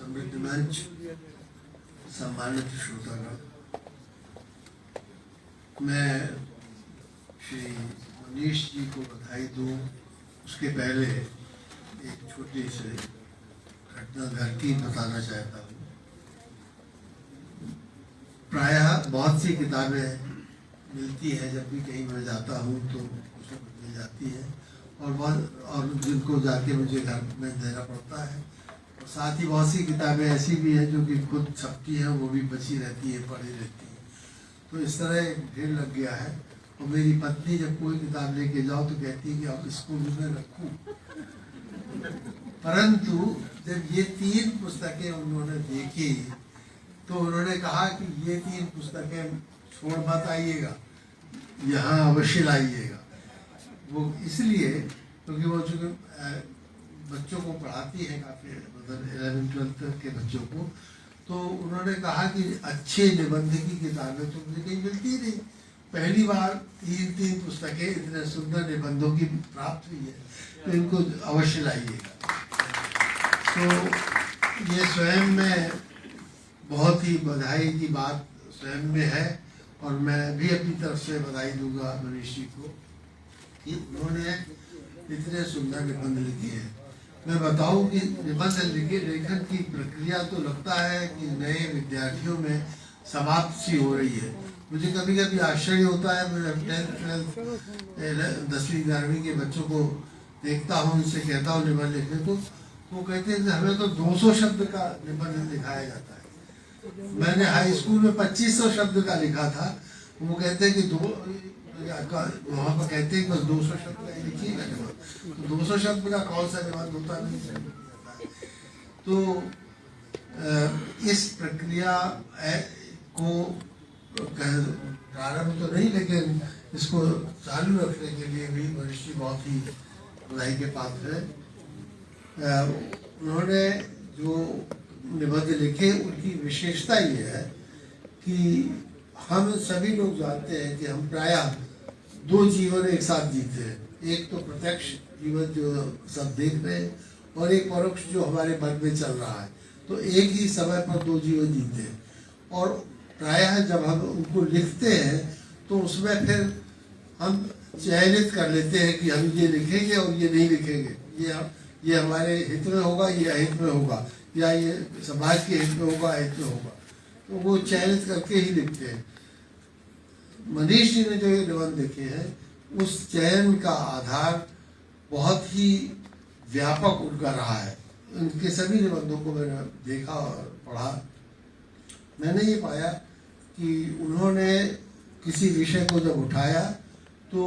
समृद्ध मंच, सम्मानित श्रोतागण, मैं श्री मनीष जी को बधाई दूं उसके पहले एक छोटी सी घटना घर की बताना चाहता हूँ। प्रायः बहुत सी किताबें मिलती हैं, जब भी कहीं मैं जाता हूँ तो कुछ न कुछ मिल जाती है, और जिनको जाके मुझे घर में देना पड़ता है। और साथ ही बहुत सी किताबें ऐसी भी हैं जो कि खुद छपती हैं, वो भी बची रहती है, पड़ी रहती है। तो इस तरह एक ढेर लग गया है। और मेरी पत्नी जब कोई किताब लेके जाओ तो कहती है कि आप इसको में रखूं। परंतु जब ये 3 पुस्तकें उन्होंने देखी तो उन्होंने कहा कि ये 3 पुस्तकें छोड़ मत आइएगा, यहाँ अवश्य लाइएगा। वो इसलिए क्योंकि वो चूँकि बच्चों को पढ़ाती है काफ़ी, मतलब 11-12 के बच्चों को, तो उन्होंने कहा कि अच्छे निबंध की किताबें तो मुझे कहीं मिलती ही नहीं। पहली बार 3 पुस्तकें इतने सुंदर निबंधों की प्राप्त हुई है, तो इनको अवश्य लाइएगा। तो ये स्वयं में बहुत ही बधाई की बात स्वयं में है, और मैं भी अपनी तरफ से बधाई दूंगा मनीष जी को कि उन्होंने इतने सुंदर निबंध लिखे हैं। मैं बताऊं कि निबंध लेखन की प्रक्रिया तो लगता है कि नए विद्यार्थियों में समाप्त सी हो रही है। मुझे कभी कभी आश्चर्य होता है, मैं 10th 12th 10वीं 11वीं के बच्चों को देखता हूँ, उनसे कहता हूँ निबंध लिखने को, वो कहते हैं कि हमें तो 200 शब्द का निबंध लिखाया जाता है। मैंने हाई स्कूल में 2500 शब्द का लिखा था। वो कहते हैं कि वहाँ पर कहते हैं बस 200 शब्द का लिखिएगा निबंध, तो 200 शब्द का कौन सा निबंध होता नहीं। तो इस प्रक्रिया को प्रारंभ तो नहीं, लेकिन इसको चालू रखने के लिए भी मनीष जी बहुत ही बधाई के पात्र है। उन्होंने जो निबंध लिखे उनकी विशेषता ये है कि हम सभी लोग जानते हैं कि हम प्रायः 2 जीवन एक साथ जीते हैं। एक तो प्रत्यक्ष जीवन जो सब देख रहे हैं, और एक परोक्ष जो हमारे मन में चल रहा है। तो एक ही समय पर 2 जीवन जीते हैं, और प्रायः जब हम उनको लिखते हैं तो उसमें फिर हम चयनित कर लेते हैं कि हम ये लिखेंगे और ये नहीं लिखेंगे, ये हमारे हित में होगा, ये अहित में होगा, या ये समाज के हित में होगा, अहित में होगा। तो वो चयनित करके ही लिखते हैं। मनीष जी ने जो ये निबंध लिखे हैं, उस चयन का आधार बहुत ही व्यापक उनका रहा है। उनके सभी निबंधों को मैंने देखा और पढ़ा। मैंने ये पाया कि उन्होंने किसी विषय को जब उठाया तो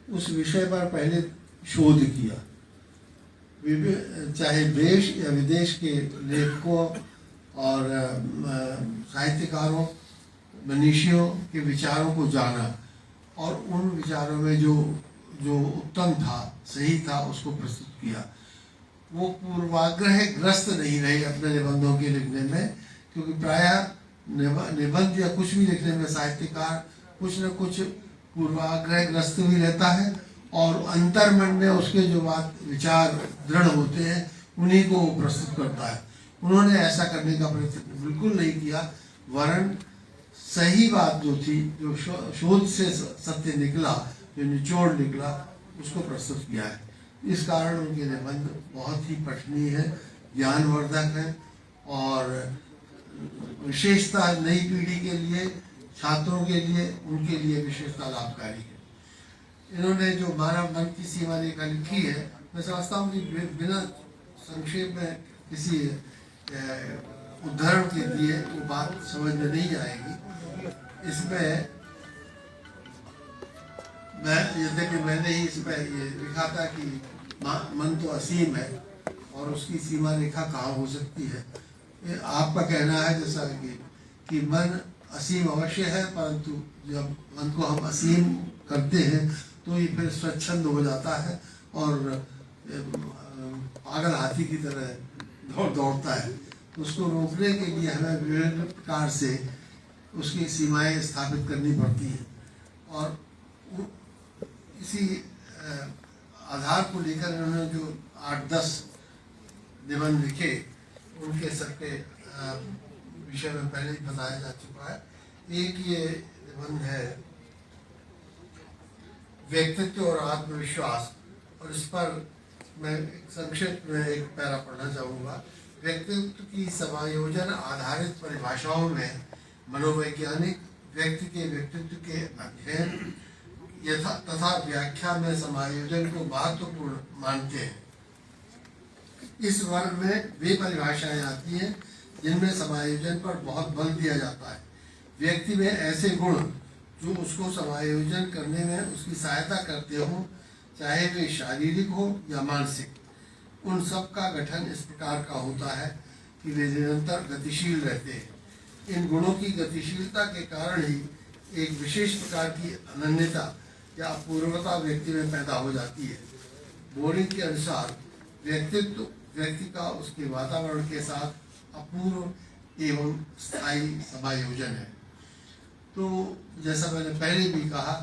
उस विषय पर पहले शोध किया, चाहे देश या विदेश के लेखकों और साहित्यकारों, मनीषियों के विचारों को जाना, और उन विचारों में जो उत्तम था, सही था, उसको प्रस्तुत किया। वो पूर्वाग्रह ग्रस्त नहीं रहे अपने निबंधों के लिखने में, क्योंकि प्रायः निबंध या कुछ भी लिखने में साहित्यकार कुछ न कुछ पूर्वाग्रह ग्रस्त भी रहता है, और अंतर्मन में उसके जो विचार दृढ़ होते हैं उन्हीं को प्रस्तुत करता है। उन्होंने ऐसा करने का प्रयत्न बिल्कुल नहीं किया, वरन सही बात जो थी, जो शोध से सत्य निकला, जो निचोड़ निकला, उसको प्रस्तुत किया है। इस कारण उनके निबंध बहुत ही पठनीय है, ज्ञानवर्धक है, और विशेषता नई पीढ़ी के लिए, छात्रों के लिए, उनके लिए विशेषता लाभकारी है। इन्होंने जो मानव मन की सीमा रेखा लिखी है, मैं समझता हूँ कि बिना संक्षेप में किसी उदाहरण के दिए वो बात समझ में नहीं आएगी। इसमें मैंने ही इसमें ये लिखा था कि मन तो असीम है और उसकी सीमा रेखा कहाँ हो सकती है। ये आपका कहना है जैसा कि मन असीम अवश्य है, परंतु जब मन को हम असीम करते हैं तो ये फिर स्वच्छंद हो जाता है और पागल हाथी की तरह दौड़ता है। उसको रोकने के लिए हमें विभिन्न प्रकार से उसकी सीमाएं स्थापित करनी पड़ती हैं, और इसी आधार को लेकर उन्होंने जो 8-10 निबंध लिखे उनके सबके विषय में पहले ही बताया जा चुका है। एक ये निबंध है व्यक्तित्व और आत्मविश्वास, और इस पर मैं संक्षिप्त में एक पैरा पढ़ना चाहूँगा। व्यक्तित्व की समायोजन आधारित परिभाषाओं में मनोवैज्ञानिक व्यक्ति के व्यक्तित्व के अध्ययन तथा व्याख्या में समायोजन को महत्वपूर्ण मानते हैं। इस वर्ग में वे परिभाषाएं आती हैं जिनमें समायोजन पर बहुत बल दिया जाता है। व्यक्ति में ऐसे गुण जो उसको समायोजन करने में उसकी सहायता करते हों, चाहे वे शारीरिक हो या मानसिक, उन सब का गठन इस प्रकार का होता है कि वे निरंतर गतिशील रहते हैं। इन गुणों की गतिशीलता के कारण ही एक विशेष प्रकार की अनन्यता या अपूर्वता व्यक्ति में पैदा हो जाती है। बोरिंग के अनुसार व्यक्तित्व व्यक्ति का उसके वातावरण के साथ अपूर्व एवं स्थायी समायोजन है। तो जैसा मैंने पहले भी कहा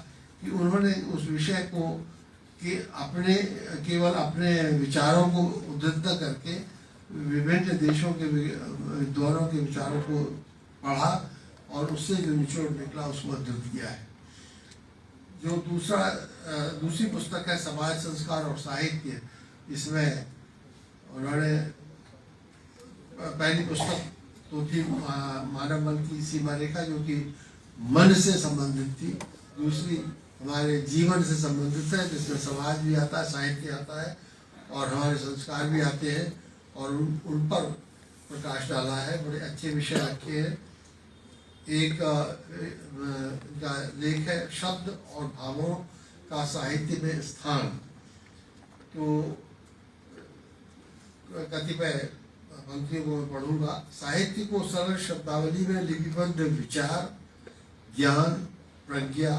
कि उन्होंने उस विषय को कि केवल अपने विचारों को उद्धृत करके विभिन्न देशों के विद्वानों के विचारों को पढ़ा और उससे जो निचोड़ निकला उसको उद्धृत किया है। जो दूसरी पुस्तक है समाज संस्कार और साहित्य, इसमें उन्होंने पहली पुस्तक तो थी मानव मन की सीमा रेखा, जो कि मन से संबंधित थी। दूसरी हमारे जीवन से संबंधित है, जिसमें समाज भी आता है, साहित्य आता है और हमारे संस्कार भी आते हैं, और उन पर प्रकाश डाला है। बड़े अच्छे विषय रखे हैं। एक का लेख है शब्द और भावों का साहित्य में स्थान। तो कतिपय पंक्तियों को मैं पढ़ूंगा। साहित्य को सरल शब्दावली में लिपिबद्ध विचार, ज्ञान, प्रज्ञा,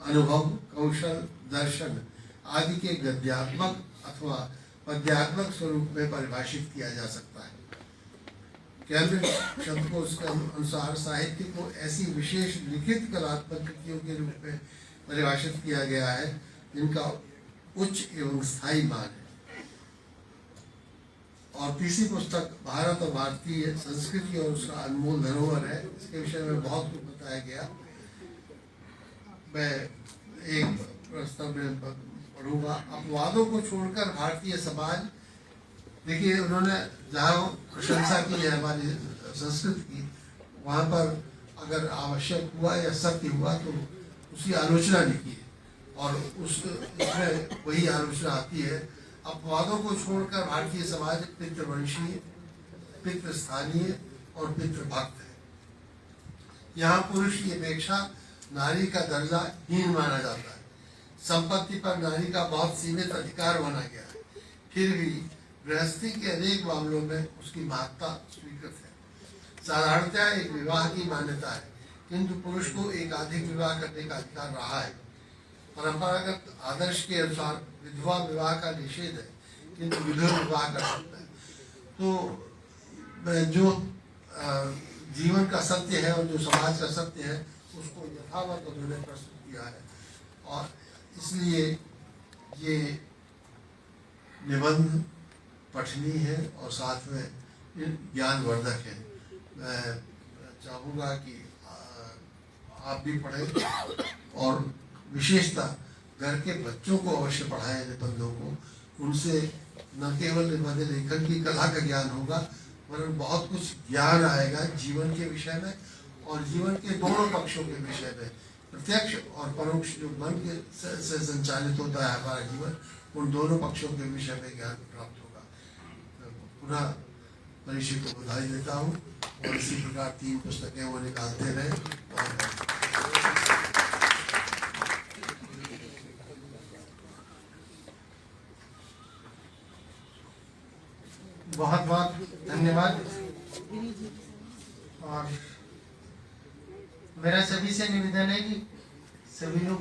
अनुभव, कौशल, दर्शन आदि के गद्यात्मक अथवा पद्यात्मक स्वरूप में परिभाषित किया जा सकता है। कैम्ब्रिज शब्दकोश के अनुसार साहित्य को ऐसी विशेष लिखित कलात्मक कृतियों के रूप में परिभाषित किया गया है जिनका उच्च एवं स्थायी मान है। और तीसरी पुस्तक भारत और भारतीय संस्कृति और उसका अनमोल धरोहर है। इसके विषय में बहुत कुछ बताया गया। मैं एक प्रस्ताव में पढ़ूंगा। अपवादों को छोड़कर भारतीय समाज, देखिए उन्होंने जहाँ प्रशंसा की है हमारी संस्कृति की, वहाँ पर अगर आवश्यक हुआ या सत्य हुआ तो उसकी आलोचना नहीं की है, और उसमें वही आलोचना आती है। अपवादों को छोड़कर भारतीय समाज पितृवंशीय, पितृस्थानीय और पितृभक्त है। यहाँ पुरुष की अपेक्षा नारी का दर्जा हीन माना जाता है। संपत्ति पर नारी का बहुत सीमित अधिकार माना गया है। फिर भी गृहस्थी के अनेक मामलों में उसकी महत्ता स्वीकृत है। साधारणतया एक विवाह की मान्यता है, किंतु पुरुष को एकाधिक विवाह करने का अधिकार रहा है। परंपरागत आदर्श के अनुसार विधवा विवाह का निषेध है, किंतु विधवा विवाह कर सकता है। तो जो जीवन का सत्य है और जो समाज का सत्य है उसको यथावत उन्होंने प्रस्तुत किया है, और इसलिए ये निबंध पठनीय है और साथ में ज्ञानवर्धक है। मैं चाहूँगा कि आप भी पढ़ें और विशेषतः घर के बच्चों को अवश्य पढ़ाएं निबंधों को। उनसे न केवल निबंध लेखन की कला का ज्ञान होगा, वरन बहुत कुछ ज्ञान आएगा जीवन के विषय में और जीवन के दोनों पक्षों के विषय में। प्रत्यक्ष और परोक्ष जो मन के से संचालित होता है हमारा जीवन, उन दोनों पक्षों के विषय में ज्ञान प्राप्त होगा। पुनः परिचय को बधाई देता हूँ, और इसी प्रकार 3 पुस्तकें वो निकालते रहे। बहुत बहुत धन्यवाद। और मेरा सभी से निवेदन है कि सभी लोग